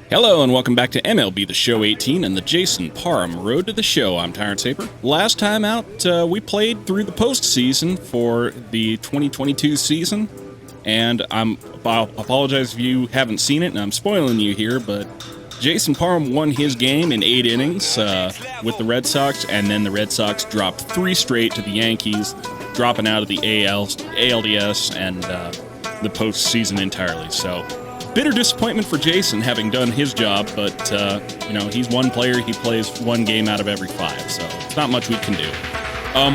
Hello and welcome back to MLB The Show 18 and the Jason Parham Road to the Show. I'm Tyrant Saber. Last time out, we played through the postseason for the 2022 season, and I'll apologize if you haven't seen it, and I'm spoiling you here, but Jason Parham won his game in 8 innings with the Red Sox, and then the Red Sox dropped 3 straight to the Yankees, dropping out of the ALDS and the postseason entirely. So, bitter disappointment for Jason having done his job, but, he's one player. He plays one game out of every 5, so it's not much we can do.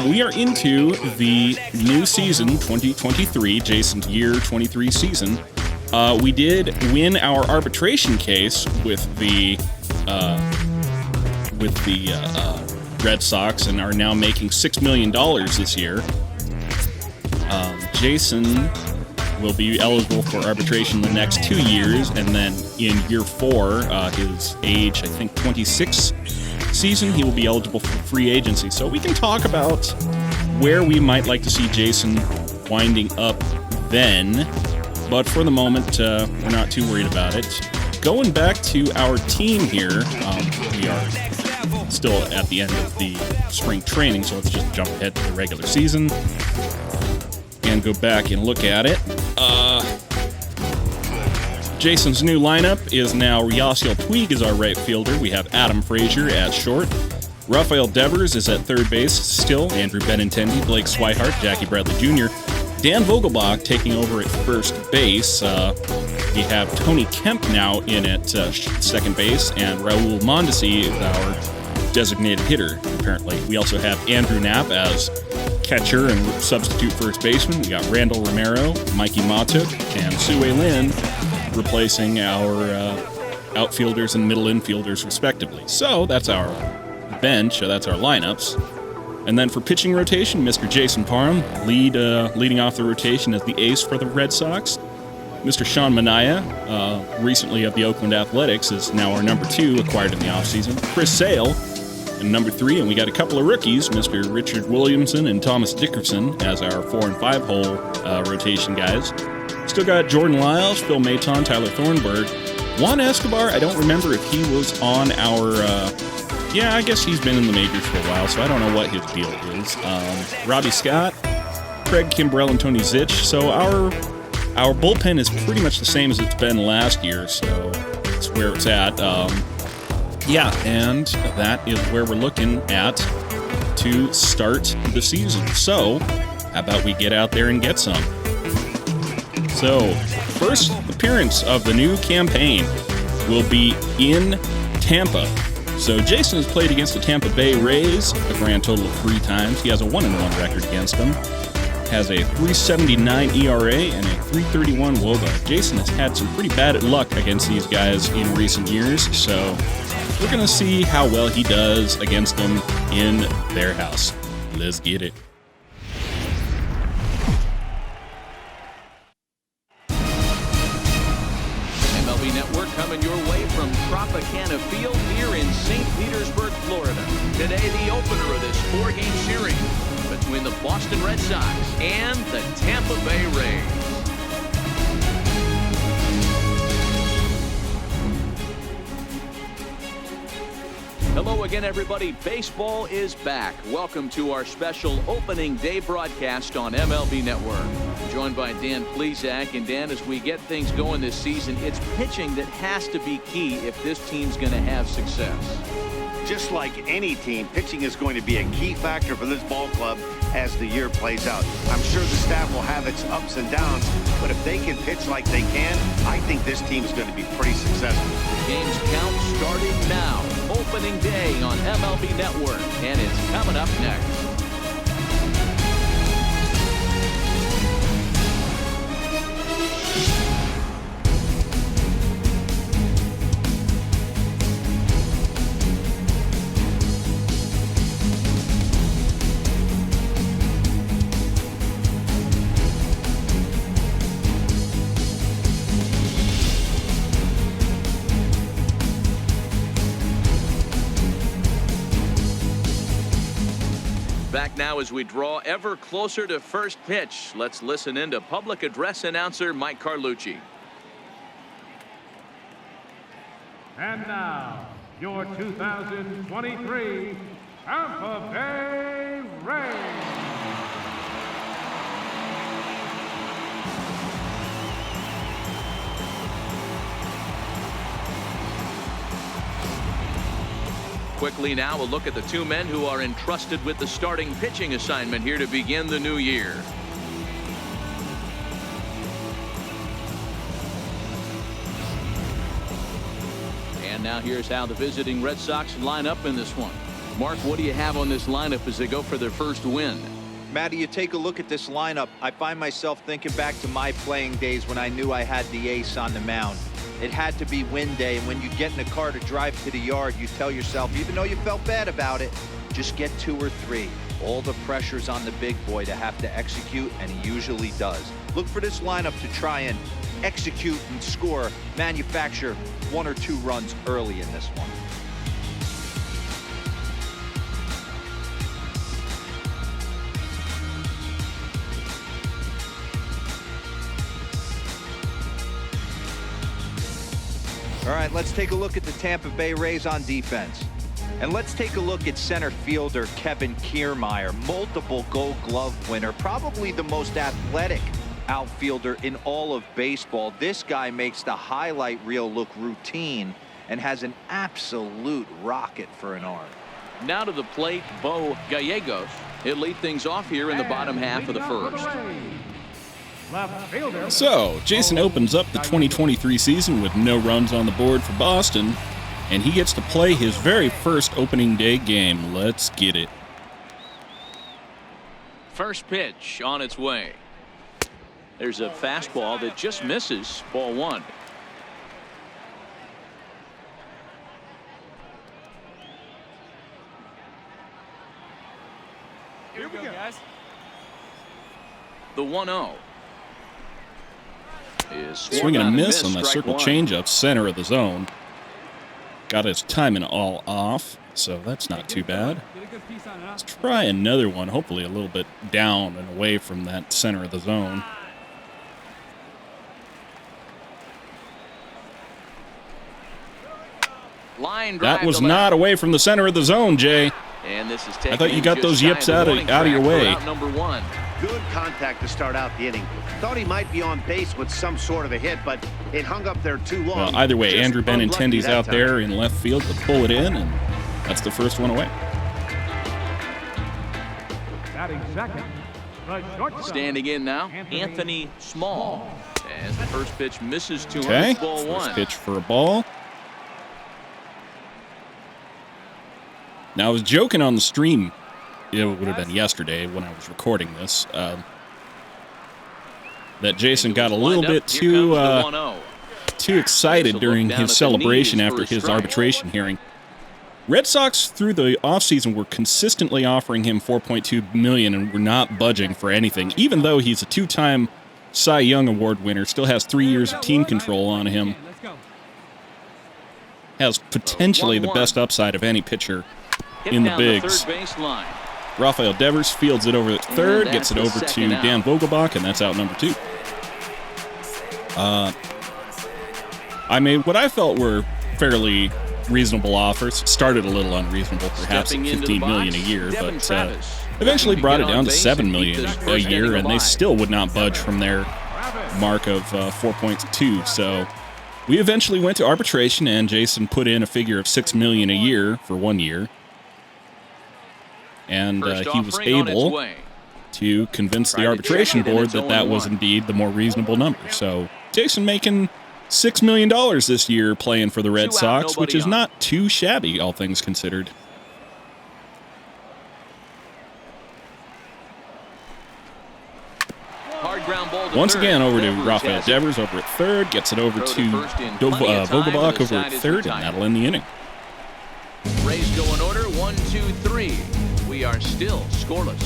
We are into the new season, 2023, Jason's year 23 season. We did win our arbitration case with the Red Sox and are now making $6 million this year. Jason will be eligible for arbitration the next 2 years, and then in year 4, his age, I think 26 season, he will be eligible for free agency. So we can talk about where we might like to see Jason winding up then, but for the moment, we're not too worried about it. Going back to our team here, we are still at the end of the spring training, so let's just jump ahead to the regular season and go back and look at it. Jason's new lineup is now Yasiel Puig is our right fielder. We have Adam Frazier at short. Rafael Devers is at third base still. Andrew Benintendi, Blake Swihart, Jackie Bradley Jr. Dan Vogelbach taking over at first base. We have Tony Kemp now in at second base, and Raul Mondesi is our designated hitter, apparently. We also have Andrew Knapp as catcher and substitute first baseman. We got Randall Romero, Mikey Matuk, and Sue Lin replacing our outfielders and middle infielders respectively. So that's our bench, that's our lineups. And then for pitching rotation, Mr. Jason Parham, leading off the rotation as the ace for the Red Sox. Mr. Sean Manaea, recently of the Oakland Athletics, is now our number 2, acquired in the offseason. Chris Sale, and number 3, and we got a couple of rookies, Mr. Richard Williamson and Thomas Dickerson, as our 4 and 5 hole rotation guys. Still got Jordan Lyles, Phil Maton, Tyler Thornburg. Juan Escobar, I don't remember if he was on our... I guess he's been in the majors for a while, so I don't know what his deal is. Robbie Scott, Craig Kimbrell, and Tony Zitch. So our bullpen is pretty much the same as it's been last year, so that's where it's at. And that is where we're looking at to start the season. So, how about we get out there and get some? So, first appearance of the new campaign will be in Tampa. So, Jason has played against the Tampa Bay Rays a grand total of 3 times. He has a 1-1 record against them. Has a 3.79 ERA and a 3.31 WOBA. Jason has had some pretty bad luck against these guys in recent years, so we're going to see how well he does against them in their house. Let's get it. MLB Network coming your way from Tropicana Field here in St. Petersburg, Florida. Today, the opener of this 4-game series between the Boston Red Sox and the Tampa Bay Rays. Hello again, everybody. Baseball is back. Welcome to our special opening day broadcast on MLB Network. I'm joined by Dan Plesac. And Dan, as we get things going this season, it's pitching that has to be key if this team's going to have success. Just like any team, pitching is going to be a key factor for this ball club as the year plays out. I'm sure the staff will have its ups and downs, but if they can pitch like they can, I think this team is going to be pretty successful. The game's count starting now. Opening day on MLB Network, and it's coming up next. Back now as we draw ever closer to first pitch. Let's listen in to public address announcer Mike Carlucci. And now, your 2023 Tampa Bay Rays. Quickly now, a look at the two men who are entrusted with the starting pitching assignment here to begin the new year. And now here's how the visiting Red Sox line up in this one. Mark, what do you have on this lineup as they go for their first win? Matty, you take a look at this lineup. I find myself thinking back to my playing days when I knew I had the ace on the mound. It had to be win day, and when you get in a car to drive to the yard, you tell yourself, even though you felt bad about it, just get 2 or 3. All the pressure's on the big boy to have to execute, and he usually does. Look for this lineup to try and execute and score, manufacture 1 or 2 runs early in this one. All right, let's take a look at the Tampa Bay Rays on defense. And let's take a look at center fielder Kevin Kiermaier, multiple Gold Glove winner, probably the most athletic outfielder in all of baseball. This guy makes the highlight reel look routine and has an absolute rocket for an arm. Now to the plate, Bo Gallegos. He'll lead things off here in the bottom half of the first. So, Jason opens up the 2023 season with no runs on the board for Boston, and he gets to play his very first opening day game. Let's get it. First pitch on its way. There's a fastball that just misses. Ball 1. Here we go, guys. The 1-0. Swing and a miss on that circle changeup, center of the zone. Got his timing all off, so that's not too bad. Let's try another one, hopefully a little bit down and away from that center of the zone. That was not away from the center of the zone, Jay. And this is I thought you got those yips out of your way. Number 1. Good contact to start out the inning. Thought he might be on base with some sort of a hit, but it hung up there too long. Well, either way, Just Andrew Benintendi's out time. there in left field to pull it in, and that's the first one away. Batting second, the shortstop. Standing in now, Anthony Small. As the first pitch misses to him, Okay, it's ball 1. first pitch for a ball. Now, I was joking on the stream, it would have been yesterday when I was recording this, that Jason got a little bit too excited during his celebration after his arbitration hearing. Red Sox, through the offseason, were consistently offering him $4.2 million and were not budging for anything, even though he's a 2-time Cy Young Award winner, still has 3 years of team control on him, has potentially the best upside of any pitcher in the bigs. Rafael Devers fields it over at third, gets it over to Dan Vogelbach, and that's out number 2. I made what I felt were fairly reasonable offers. Started a little unreasonable, perhaps at $15 million a year, but eventually brought it down to $7 million a year, and they still would not budge from their mark of 4.2. So we eventually went to arbitration, and Jason put in a figure of $6 million a year for 1 year. And he was able to convince the arbitration board that that was indeed the more reasonable number. So Jason making $6 million this year playing for the Red Sox, which is not too shabby, all things considered. Once again, over to Rafael Devers over at third, gets it over to Vogelbach over at third, and that'll end the inning. Rays go in order, 1, 2, 3. We are still scoreless.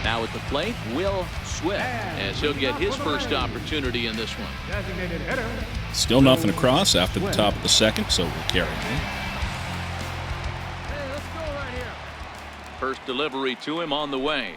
Now at the plate, Will Swift, as he'll get his first opportunity in this one. Designated hitter. Still nothing across after the top of the second, so we'll carry on. First delivery to him on the way.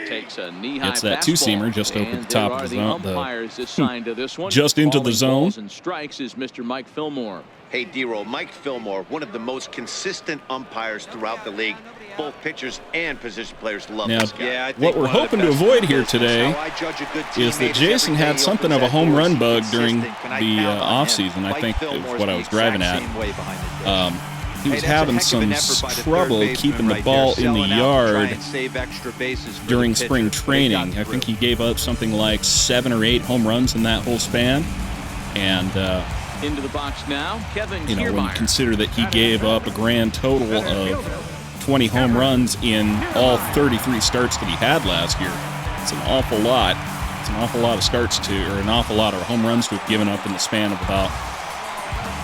Takes a knee-high It's that fastball. two-seamer just over the top of the zone. Umpires assigned to this one. Just into the Calling zone. balls and strikes is Mr. Mike Fillmore. Hey, D-Roll, Mike Fillmore, one of the most consistent umpires throughout the league. Both pitchers and position players love Now, this guy. Yeah, I think what we're one of the hoping to best avoid in here business. today How I judge a good is that teammate Jason every day had he something opens of a that home door. run He's bug during consistent. Can I the count on him? offseason. I Mike think Fillmore's is what I the was driving exact at. same way behind the dish. He was Hey, that's a having heck of some an effort by the third trouble baseman keeping the right ball there, in the selling out to try yard and save extra bases for during the spring pitcher, but he got training. I through. think he gave up something like 7 or 8 home runs in that whole span. And, Into the box now, Kevin when you Kiermaier. consider that he gave up a grand total of 20 home runs in all 33 starts that he had last year, it's an awful lot. It's an awful lot of starts or an awful lot of home runs to have given up in the span of about,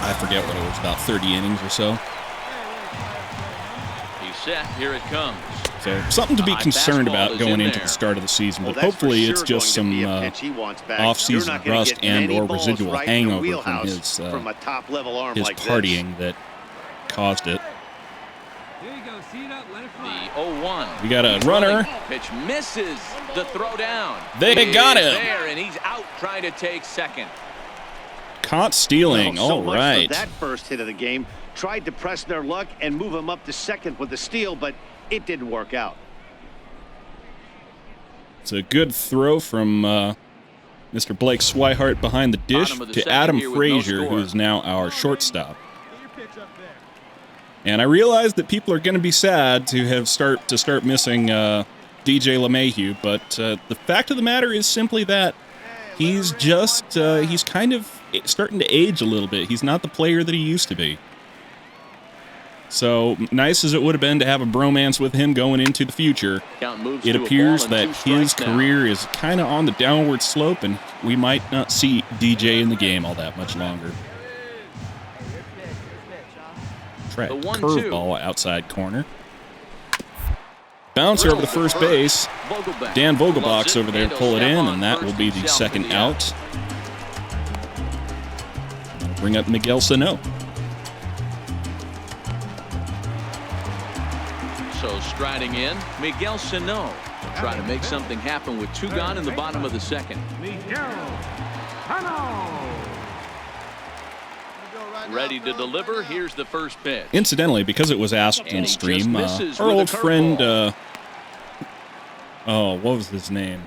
I forget what it was, about 30 innings or so. He's set. Here it comes. So something to be High concerned fastball about is going in into there. the start of the season, Well, but that's for hopefully sure it's just going to be some a pitch he wants back. You're off-season not gonna rust get and many or balls residual right in your hangover from wheelhouse from a top-level arm his like this. partying that caused it. Here you go. See it up. Let it The fly. 0-1. We got a runner. Pitch misses the throw down. They He got is him. there, and he's out trying to take second. Caught stealing. Well, so All much right. for that first hit of the game. Tried to press their luck and move him up to second with the steal, but it didn't work out. It's a good throw from Mr. Blake Swihart behind the dish Bottom of the to second Adam here with no Frazier, score. who is now our shortstop. And I realize that people are going to be sad to start missing DJ LeMahieu, but the fact of the matter is simply that he's kind of starting to age a little bit. He's not the player that he used to be. So nice as it would have been to have a bromance with him going into the future, Count moves it to a appears ball and that 2 his strikes now. career is kind of on the downward slope, and we might not see DJ in the game all that much longer. Try a The 1-2. curveball outside corner. Bouncer over to first base. Vogelbach Dan loves Vogelbach's it, over there to and he'll pull it step in, on and that first will be the himself second to the out. Bring up Miguel Sano. So striding in, Miguel Sano will try to make something happen with 2 gone in the bottom of the second. Miguel Sano. Ready to deliver. Here's the first pitch. Incidentally, because it was asked And in he just stream, misses our with a old friend, curveball. what was his name?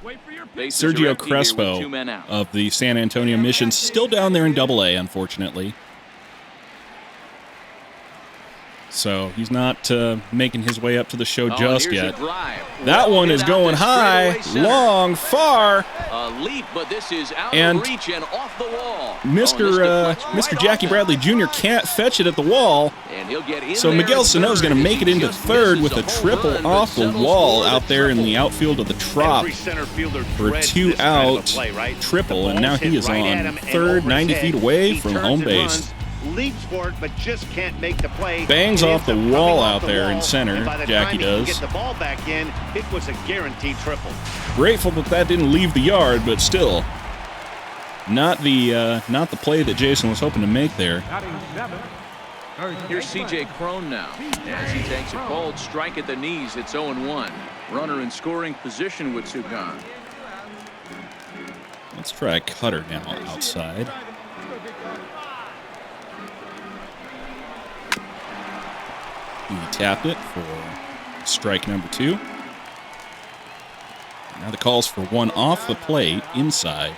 Wait for your pitch. Bases are Sergio empty here with 2 Crespo men out. of the San Antonio Mission, still down there in Double-A, unfortunately. So he's not making his way up to the show just Here's a yet. drive. That Well one hit is out going to high, straightaway center. long, far. A leap, but this is out And of reach and off the wall. Mr. Jackie Bradley Jr. can't fetch it at the wall. And he'll get in So there Miguel at Sano's third going to as make it he into just third misses with a home triple run, but off the settles wall for the out there in triple. the outfield of the Trop. Every center fielder For a dreads 2 this kind of a out play, right? triple, The and now ball's he hit is right at on him and third, over 90 his feet head. away He from turns home and base. runs, leaps for it, but just can't make the play. Bangs It off ends the up wall coming off out the there in wall, center, and by the Jackie time he can does. get the ball back in, it was a guaranteed triple. Grateful that didn't leave the yard, but still, not the play that Jason was hoping to make there. Batting 7. Here's C.J. Crone now. As he takes a cold strike at the knees, it's 0-1. Runner in scoring position with 2 gone. Let's try a cutter now outside. He tapped it for strike number 2. Now the call's for one off the plate inside.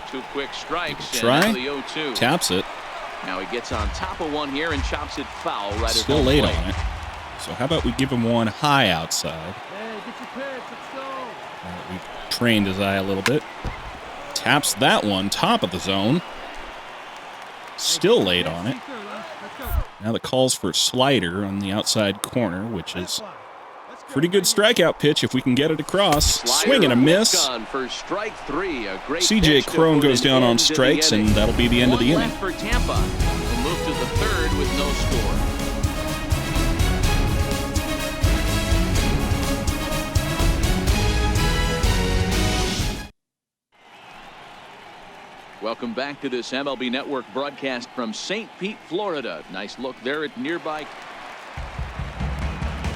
2 quick strikes. Try. And now the 0-2. Taps it. Now he gets on top of one here and chops it foul right Still at home late plate. on it. So how about we give him one high outside? Hey, get your pitch. Let's go. We've trained his eye a little bit. Taps that one, top of the zone. Still late on it. Let's go. Now the call's for slider on the outside corner, which is pretty good strikeout pitch if we can get it across. Swing and a miss. Gun for strike 3. A great C.J. pitch to Crone put goes an down on end to the strikes, and inning. that'll be the end of the One inning. left for Tampa. We'll move to the third with no score. Welcome back to this MLB Network broadcast from St. Pete, Florida. Nice look there at nearby.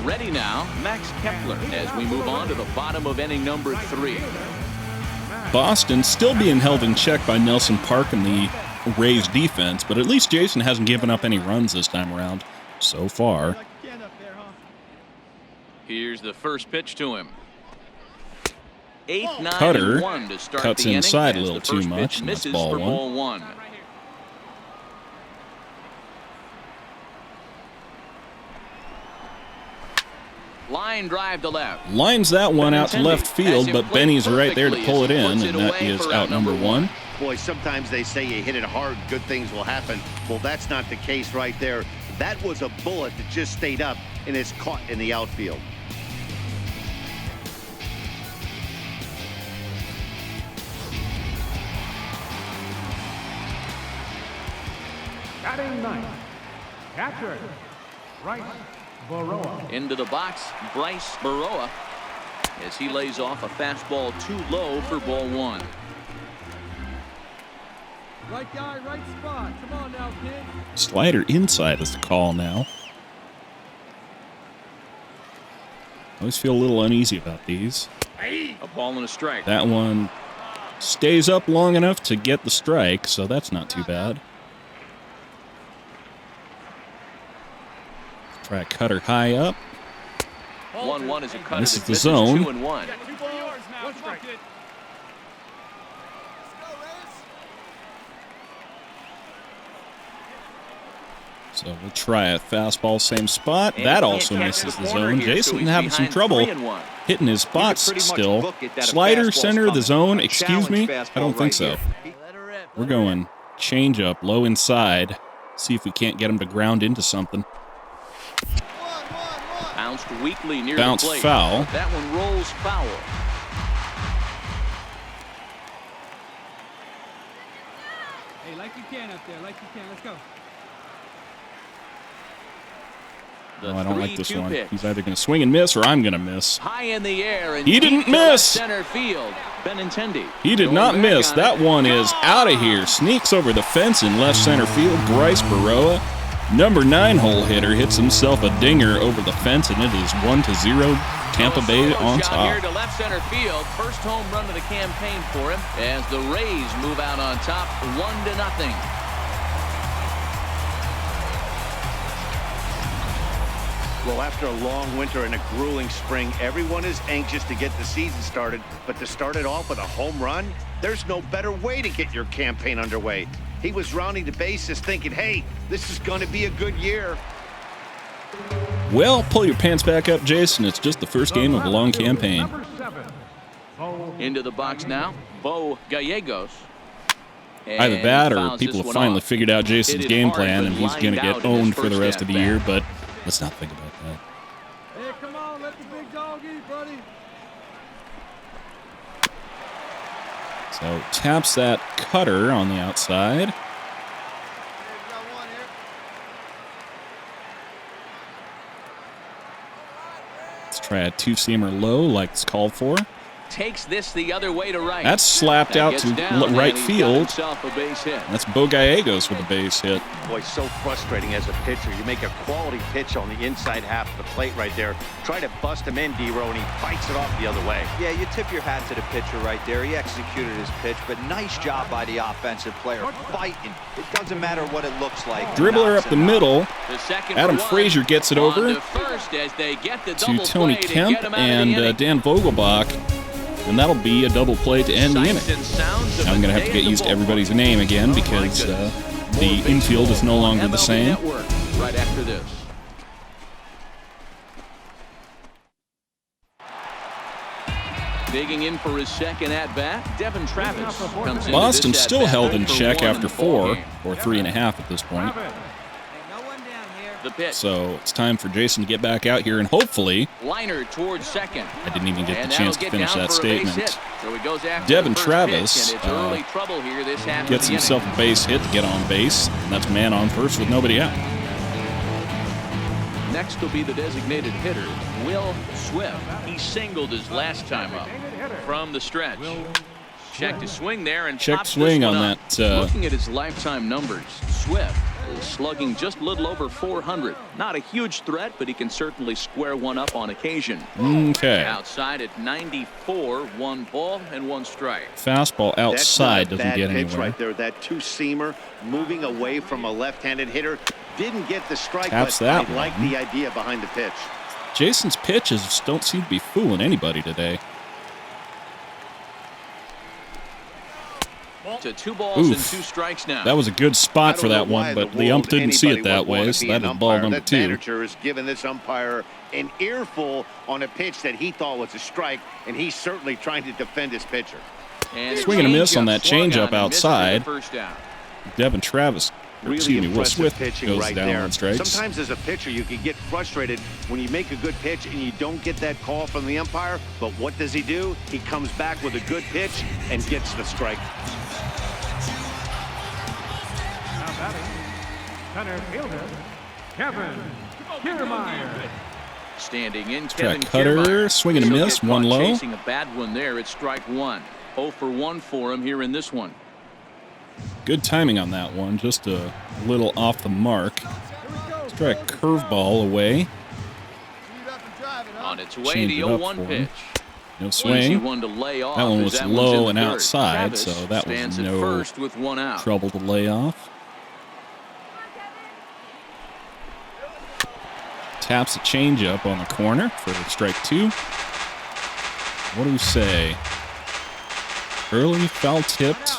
Ready now, Max Kepler, as we move on to the bottom of inning number 3. Boston still being held in check by Nelson Park and the Rays defense, but at least Jason hasn't given up any runs this time around so far. Here's the first pitch to him. 8, 9, Cutter and 1 to start cuts the inside inning, a little as the first too pitch much, and that's misses ball for one. ball 1. Line drive to left. Lines that one out to left field, but Benny's right there to pull it in, and that is out number 1. Boy, sometimes they say you hit it hard, good things will happen. Well, that's not the case right there. That was a bullet that just stayed up and is caught in the outfield. Batting ninth, catcher, Bryce Baroa. Into the box, Bryce Baroa, as he lays off a fastball too low for ball 1. Right guy, right spot. Come on now, kid. Slider inside is the call now. Always feel a little uneasy about these. A ball and a strike. That one stays up long enough to get the strike, so that's not too bad. Try a cutter high up. 1-1 is a cut. This is the zone. 2-1. So we'll try a fastball, same spot. That also misses the zone. Jason having some trouble hitting his spots still. Slider, center, the zone. Excuse me? I don't think so. We're going change up, low inside. See if we can't get him to ground into something. Bounced weakly near Bounce the plate. foul. That one rolls foul. Hey, like you can up there, like you can. Let's go. The No, I don't like this 3-2 one. pitch. He's either going to swing and miss or I'm going to miss. High in the air and He didn't deep to left miss. Center field. Benintendi. He did Going not back miss. on That it. one is out of here. Sneaks over the fence in left center field. Bryce Baroa, number 9 hole hitter, hits himself a dinger over the fence, and it is 1-0 Tampa Bay on Shot here top. to left center field. First home run of the campaign for him as the Rays move out on top 1-0. Well, after a long winter and a grueling spring, everyone is anxious to get the season started, but to start it off with a home run, there's no better way to get your campaign underway. He was rounding the bases thinking, hey, this is going to be a good year. Well, pull your pants back up, Jason. It's just the first game of a long campaign. Number 7, Bo Into the box now, Bo Gallegos. Either And that or fouls people this have one finally off. figured out Jason's Hit it game hard, plan, but and he's lined going to out get in his owned for the first rest of the at-bat. year, but let's not think about that. Hey, come on, let the big dog eat, buddy. So taps that cutter on the outside. Let's try a 2-seamer low like it's called for. Takes this the other way to right. That's slapped That out gets to down, right and he's got field. himself a base hit. That's Bo Gallegos with a base hit. Boy, so frustrating as a pitcher. You make a quality pitch on the inside half of the plate right there. Try to bust him in, D-Row, and he fights it off the other way. Yeah, you tip your hat to the pitcher right there. He executed his pitch, but nice job by the offensive player. Fighting. It doesn't matter what it looks like. Dribbler up the middle. The second Adam for one. Frazier gets it On over to first as they get the to double Tony play to Kemp get him out of the and inning. Dan Vogelbach. And that'll be a double play to end the inning. Sights and sounds of Now I'm the going to have to day get at used the to everybody's name again ballpark. because My goodness. the More infield is no baseball longer on the MLB same. Network right after this. Digging in for his second at-bat, Devin Travis comes into Boston this still at-bat held in 0 for check 1 in after the ball 4 game. or 3.5 at this point. The pitch. So it's time for Jason to get back out here and hopefully, Liner towards second. I didn't even get And the that'll chance to get finish down that for a base statement. hit. So he goes after Devin the first Travis, pitch, and it's early trouble here this half gets of the himself inning. a base hit to get on base, and that's man on first with nobody out. Next will be the designated hitter, Will Swift. He singled his last time up from the stretch. Check to swing there and Check pops swing this one on up. that. Looking at his lifetime numbers, Swift is slugging just a little over 400. Not a huge threat, but he can certainly square one up on occasion. Okay. Outside at 94, 1 ball and 1 strike. Fastball outside That's not a doesn't bad get pitch anywhere. right there. That two-seamer moving away from a left-handed hitter. Didn't get the strike, Taps but that I like one. the idea behind the pitch. Jason's pitches don't seem to be fooling anybody today. To 2 balls and Oof. 2 strikes now. That was a good spot I for don't that know why one, but in the ump world didn't see it anybody that would wanna way, so be that an is ball umpire. number That 2. manager has given this umpire an earful on a pitch that he thought was a strike, and he's certainly trying to defend his pitcher. And Swing and a miss on that swung changeup on and missed for the outside. first out. Devin Travis, or Really excuse me, Will impressive Swift pitching goes right down there. on strikes. Sometimes as a pitcher, you can get frustrated when you make a good pitch and you don't get that call from the umpire. But what does he do? He comes back with a good pitch and gets the strike. Now batting, center fielder, Kevin Kiermaier. Standing in, Try Kevin cutter, Kiermaier. swing and a He'll miss, get one caught low. Chasing a bad one there. It's strike 1. 0 for 1 for him here in this one. Good timing on that one, just a little off the mark. Let's try a curveball away. On its way, Change the it up 0-1 for him. pitch. No Easy swing. one to lay off. That one as was that one's low in and the dirt. outside, Travis so that was stands at no first with 1 out. trouble to lay off. Taps a changeup on the corner for strike 2. What do we say? Early foul tipped.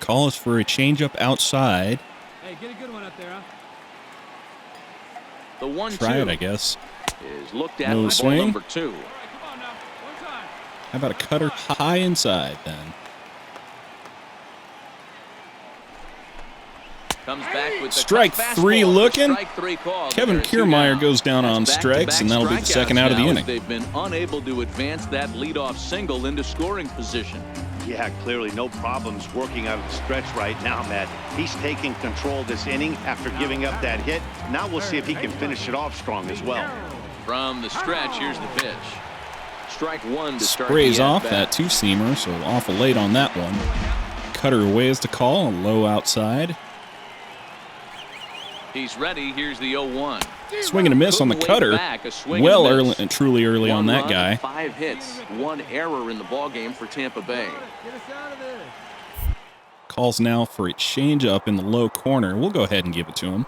Call is for a changeup outside. Hey, get a good one up there, huh? The 1-2 Try it, I guess. is looked at No for ball swing. number 2. All right, come on now. One time. How about a cutter high inside then? Comes back with the Strike cut 3 fastball. looking. Strike 3 call. Kevin There's 2 Kiermaier down. goes down on That's strikes, back-to-back and that'll be the second strikeouts out of the now as inning. They've been unable to advance that leadoff single into scoring position. Yeah, clearly no problems working out of the stretch right now, Matt. He's taking control of this inning after giving up that hit. Now we'll see if he can finish it off strong as well. From the stretch, here's the pitch. Strike 1 to start Sprays the off at-bat. that two-seamer, so awful late on that one. Cutter away is the call, low outside. He's ready. Here's the 0-1. Swing and a miss on the Couldn't cutter. wait back. A swing Well, and a early miss. and truly early on 1 that run, guy. 5 hits, 1 error in the ballgame for Tampa Bay. Calls now for a changeup in the low corner. We'll go ahead and give it to him.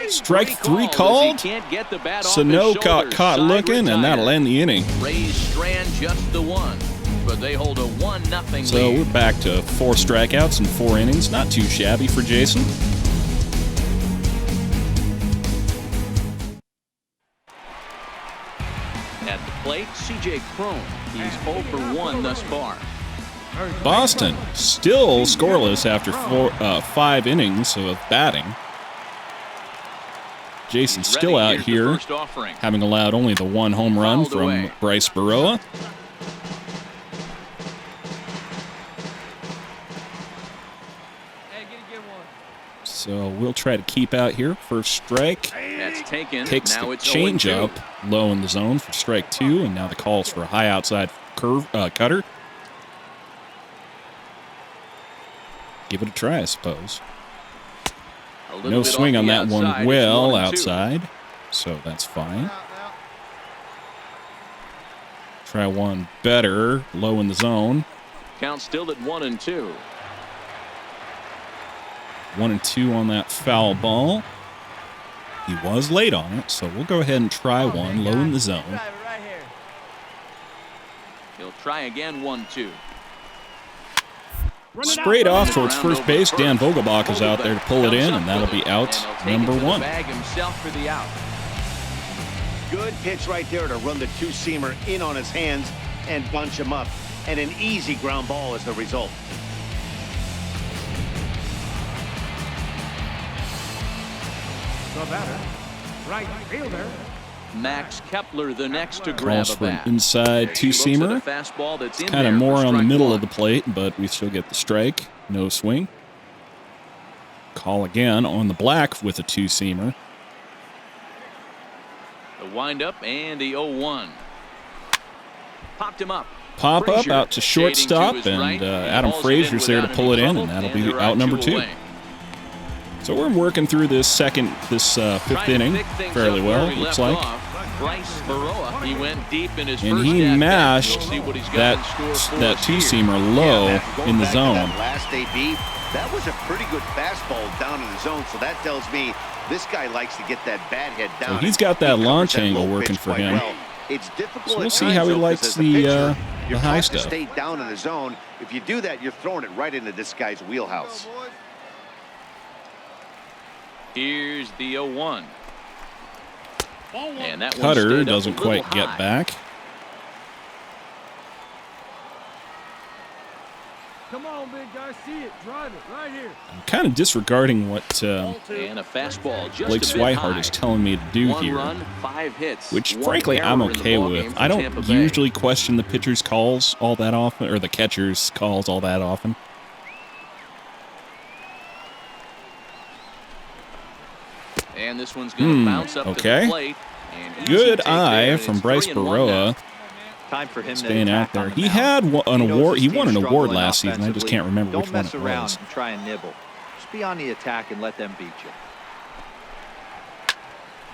Strike 3 called. As he can't get the bat off Sano his got shoulders. caught Side looking, and retired. that'll end the inning. Rays strand just the 1, but they hold a 1-0 So lead. we're back to 4 strikeouts in 4 innings. Not too shabby for Jason. At the plate, C.J. Cron. He's 0 for 1 thus far. Boston still scoreless after 5 innings of batting. Jason's He's still ready. out Here's the here, first offering. having allowed only the 1 home run Fouled from away. Bryce Baroa. Hey, get a good one. So we'll try to keep out here. First strike. That's taken. Takes Now the it's 0-2. changeup low in the zone for strike 2, and now the call's for a high outside cutter. Give it a try, I suppose. A little No bit swing off on the that one, outside. It's well 1-2. outside, so that's fine. Try one better, low in the zone. Count still at 1-2. 1-2 on that foul ball. He was late on it, so we'll go ahead and try one low in the zone. He'll try again. 1-2. Sprayed off towards first base. Dan Vogelbach is out there to pull it in, and that'll be out number 1. Bag himself for the out. Good pitch right there to run the two-seamer in on his hands and bunch him up. And an easy ground ball is the result. The batter, right fielder, Max Kepler, the next to grab Calls a for an bat. inside Looks at a two-seamer. fastball that's in Kind of there more for on the strike middle 1. of the plate, but we still get the strike. No swing. Call again on the black with a two-seamer. The windup and the 0-1. Popped him up. pop up Frazier out to shortstop, shading to his and right. He Adam hauls it Frazier's in there to without pull it any in, trouble, and that'll and be they're out number 2. away. So we're working through this fifth inning fairly well, it looks like. Bryce Baroa, he went deep in his And first he at-bat. mashed We'll see what he's got in store for that us here. two-seamer low in the zone. That last AB, that was a pretty good fastball down in the zone, so that tells me this guy likes to get that bat head down. So he's got that He launch covers that angle low working pitch for quite him. well. It's difficult So we'll at see times, how he though, 'cause likes as a the pitcher, the you're high taught stuff. to stay down in the zone. If you do that, you're throwing it right into this guy's wheelhouse. Here's the 0-1. And that one Cutter stayed up doesn't a little quite get high. back. Come on, big guy. See it. Drive it right here. I'm kind of disregarding what And a fastball just Blake a bit Swihart high. is telling me to do 1 here, run, 5 hits. which 1 frankly I'm error in the okay ballgame with. for I don't Tampa Bay. usually question the pitcher's calls all that often, or the catcher's calls all that often. And this one's going to bounce up to okay. the plate. And easy Good take there, eye and from it's Bryce 3-1 Baroa. now. Time for him Staying to out attack on there. the He mound. had an knows award. his He team's won an award struggling last season. I just offensively. can't remember which Don't one mess it around was. and try and nibble. Just be on the attack and let them beat you.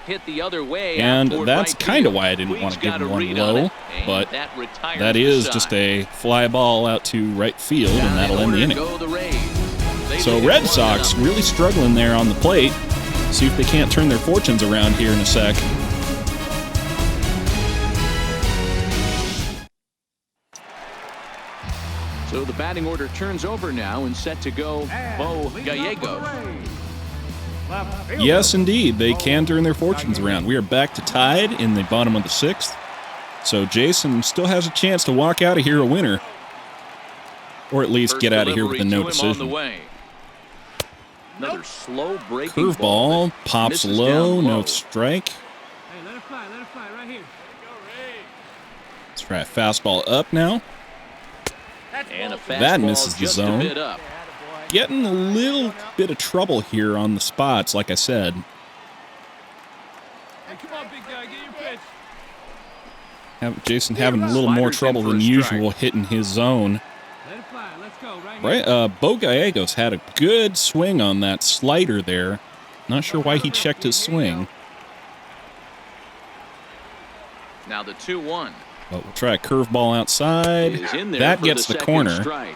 Hit the other way. And out toward that's right kind of field. why I didn't want to Puig's give got him a one read on low, it, and but that retires that the is side. just a fly ball out to right field, and Down that'll in end the order inning. go the Rays. They So lead Red 1-0. Sox really struggling there on the plate. See if they can't turn their fortunes around here in a sec. So the batting order turns over now and set to go Bo Gallegos. Yes, indeed, they can turn their fortunes around. We are back to tied in the bottom of the 6th. So Jason still has a chance to walk out of here a winner. Or at least get out of here with a no decision. Another slow breaking Curveball, pops Misses low, down no low. strike. Hey, let it fly right here. Let's try a fastball up now. And a fastball That misses the just zone. a bit up. Getting a little bit of trouble here on the spots, like I said. Hey, come on, big guy. Get your pitch. Jason having a little more Sliders in trouble for a than strike. usual hitting his zone. Let it fly. Let's go right here. Right, Bo Gallegos had a good swing on that slider there. Not sure why he checked his swing. Now the 2-1. But we'll try a curveball outside. Is in there That for gets the second corner. strike.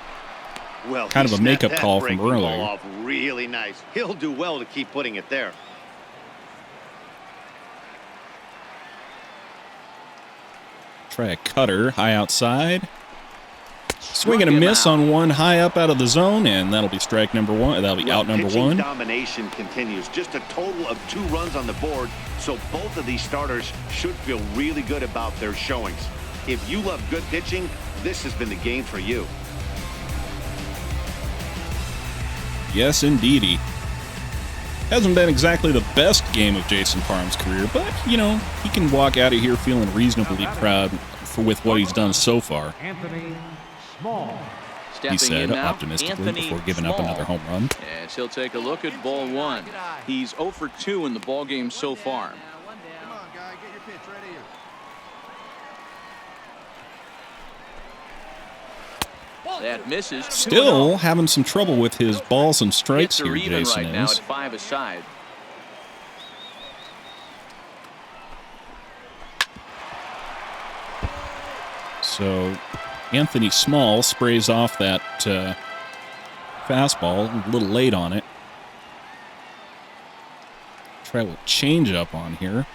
Well, Kind he of a makeup snapped that call from breaking ball earlier. off really nice. He'll do well to keep putting it there. Try a cutter high outside. Swing and a Struck him miss out. on one high up out of the zone, and that'll be strike number 1. That'll be out number Pitching 1. domination continues. Just a total of 2 runs on the board, so both of these starters should feel really good about their showings. If you love good pitching, this has been the game for you. Yes, indeedy. Hasn't been exactly the best game of Jason Parham's career, but, you know, he can walk out of here feeling reasonably proud with what he's done so far, Anthony Small. Stepping he said in now, optimistically Anthony before giving up Small. another home run. As he'll take a look at ball 1. He's 0 for 2 in the ball game so far. Come on, guy, get your pitch right here. That misses. Still having some trouble with his balls and strikes Hits are here, even Jason right now is. at 5 aside. So Anthony Small sprays off that fastball, a little late on it. Try a little change up on here.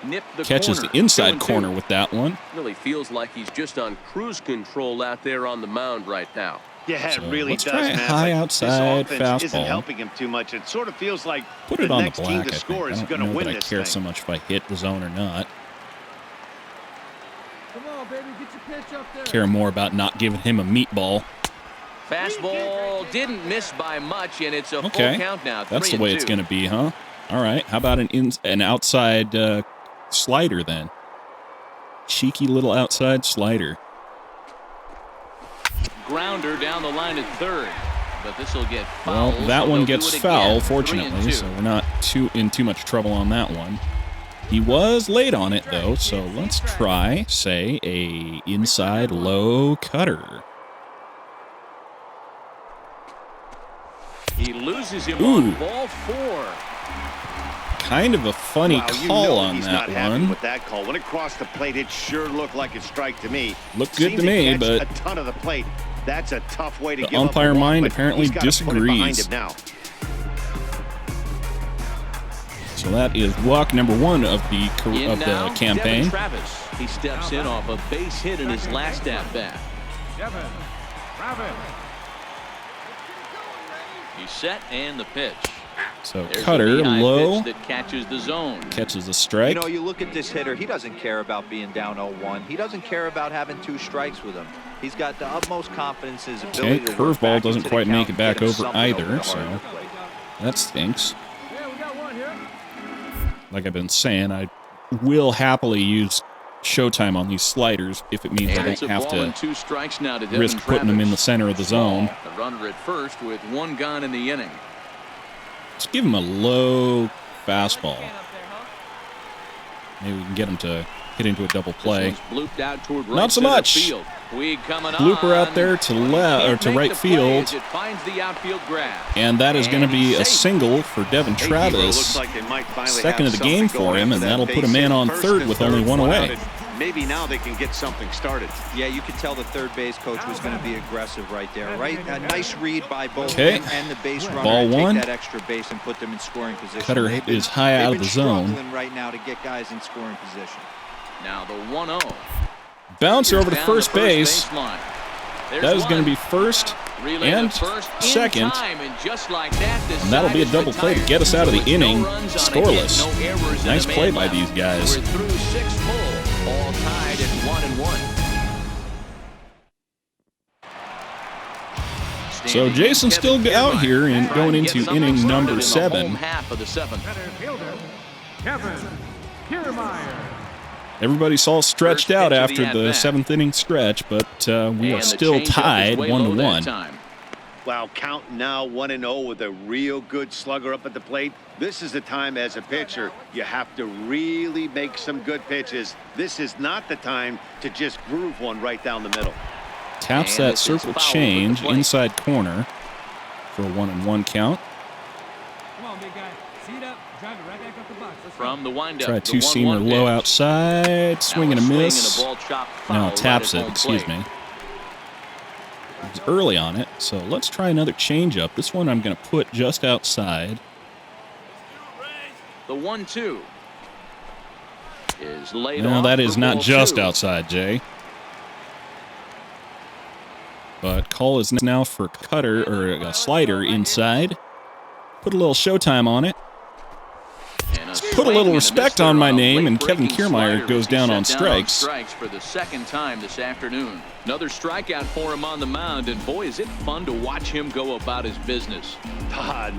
Nipped the Catches corner. the inside 2-2. corner with that one. Really feels like he's just on cruise control out there on the mound right now. Yeah, So it really let's does, try a man. high But outside this offense isn't fastball. helping him too much. It sort of feels like Put it the on the next team black, I to think. score I is don't going to know win that I this care thing. so much if I hit the zone or not. Come on, baby. Get your pitch up there. Care more about not giving him a meatball. Fastball didn't miss by much, and it's a Okay, full count now. that's the way it's 3-2. going to be, huh? All right, how about an outside slider then? Cheeky little outside slider. Grounder down the line at third, but this will get foul. Well, that so one they'll gets do it foul, again. fortunately, 3-2. so we're not in too much trouble on that one. He was late on it, though, so let's try, say, a inside low cutter. He loses him Ooh. on ball 4. Kind of a funny call on he's that not happy one. with that call. When it crossed the plate, it sure looked like a strike to me. Looked good Seemed to me, catch but a ton of the plate. That's a tough way to the give up umpire a walk, mind but apparently he's gotta put it behind disagrees. him now. So that is walk number 1 of the campaign. Devin Travis. He steps in off a base hit in his last at-bat. Devin Travis. He's set and the pitch. So There's cutter, a behind low, pitch that catches the zone. catches a strike. You know, you look at this hitter, he doesn't care about being down 0-1. He doesn't care about having 2 strikes with him. He's got the utmost confidence in his ability to work Curveball back doesn't into the quite make count it back and get him over something either, over the so heart of the plate. that stinks. Yeah, we got one here. Like I've been saying, I will happily use showtime on these sliders if it means I And it's don't a have ball to and 2 strikes now to Devin risk putting them in the Travis. center of the zone. The runner at first with 1 gone in the inning. Let's give him a low fastball. Maybe we can get him to hit into a double play. This one's blooped out toward right Not so center much. Field. Puig coming Blooper on. out there to Can't make right the play field, as it finds the outfield grab. and that is going to be he's a safe. single for Devin Hey, Travis. Hero, looks like they might finally Second have of the game something for going him, for and that that'll put a base man hit. on First third and with only third, 1 away. out, and maybe now they can get something started. Yeah, you could tell the third base coach was going to be aggressive right there. Right, a nice read by both Okay. him and the base runner. Ball to 1. take that extra base and put them in scoring position. Cutter They've been- is high out they've of the been zone. struggling right now to get guys in scoring position. Now the 1-0. Bouncer over to Down first the base. baseline. There's That is going to one. be first Relay and to first in second. time, and just like that, this And that'll side be a is double play to retired. get us out of the So it's inning no runs on a scoreless. hit, no errors, and Nice a man play by left. these guys. We're through 6 full, all tied at 1-1. So Jason's still out here and going into Gets something inning started number in the 7. home half of the 7th. Center fielder Kevin Kiermaier. Everybody's all stretched First out pitch of after the the at-bat. 7th inning stretch, but we And are the still changeup is tied way low that 1-1. time. Wow, count now 1-0 with a real good slugger up at the plate. This is the time as a pitcher you have to really make some good pitches. This is not the time to just groove one right down the middle. Taps And that this is circle foul over the change plate. inside corner for a 1-1 count. Come on, big guy. Seat up. Drive it right back up the box. Let's go. From the windup. Try a the 2-seamer 1-1 low pitch. outside, swing and a Now swing miss. and a ball chopped foul No, right taps at it, home excuse plate. me. It's early on it, so let's try another changeup. This one I'm going to put just outside. The 1-2 is laid No, off that for is not ball just 2. outside, Jay. But call is now for cutter or a slider inside. Put a little showtime on it. And Put a little swing and a respect miss on my there, a name, and late-breaking Kevin Kiermaier slider goes as he down sat on strikes. strikes for the 2nd time this afternoon. Another strikeout for him on the mound, and boy, is it fun to watch him go about his business.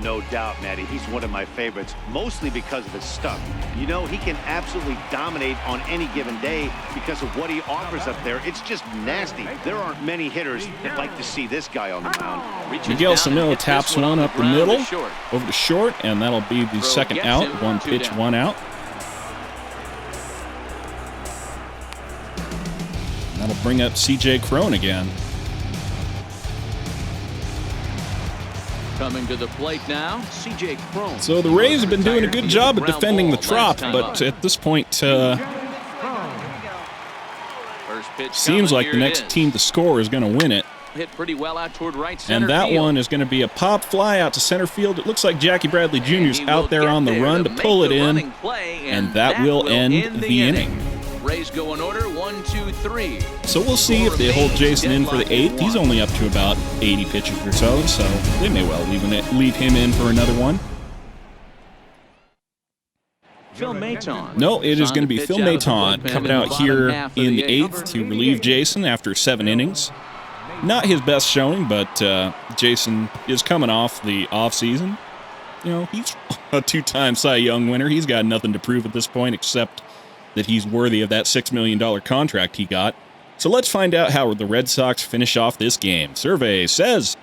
No doubt, Matty. He's one of my favorites, mostly because of his stuff. You know, he can absolutely dominate on any given day because of what he offers up there. It's just nasty. There aren't many hitters that like to see this guy on the mound. Reaches Miguel down and Sano hits taps this one on up the ground to middle, short. over to short, and that'll be the Throw second gets out. him, 1 2 pitch, down. 1 out. That'll bring up C.J. Crone again. Coming to the plate now, C.J. Crone. So the Rays have been doing a good job at Ground defending the ball trop, last time but up. at this point, First pitch seems coming, like here the it next is. team to score is going to win it. Hit pretty well out toward right center And that field. one is going to be a pop fly out to center field. It looks like Jackie Bradley Jr. is He out will there get on the there run to make pull it the in, running play, and that will end the inning. Rays go in order, 1, 2, 3. So we'll see if they hold Jason in for the 8th. He's only up to about 80 pitches or so they may well leave him in for another one. Phil Maton. No, it is going to be pitch Phil out of the Maton bullpen coming in the out bottom here half of in the eighth. 8th to relieve Jason after 7 innings. Not his best showing, but Jason is coming off the offseason. You know, he's a 2-time Cy Young winner. He's got nothing to prove at this point except that he's worthy of that $6 million contract he got. So let's find out how the Red Sox finish off this game. Survey says...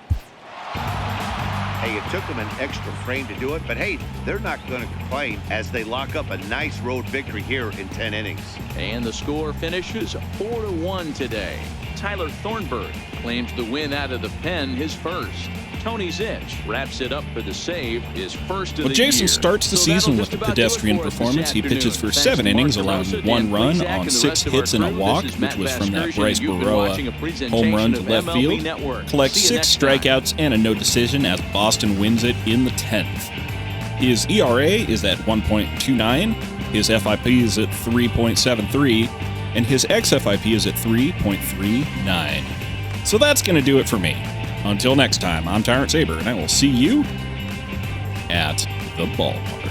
Hey, it took them an extra frame to do it, but hey, they're not going to complain as they lock up a nice road victory here in 10 innings. And the score finishes 4-1 today. Tyler Thornburg claims the win out of the pen, his first. Tony Zitch wraps it up for the save, his first of the year. Jason starts the season with a pedestrian performance. He pitches for 7 innings, allowing 1 run on 6 hits and a walk, which was from that Bryce Baroa home run to left field. Collects 6 strikeouts and a no decision as Boston wins it in the 10th. His ERA is at 1.29, his FIP is at 3.73, and his xFIP is at 3.39. So that's going to do it for me. Until next time, I'm Tyrant Saber, and I will see you at the ballpark.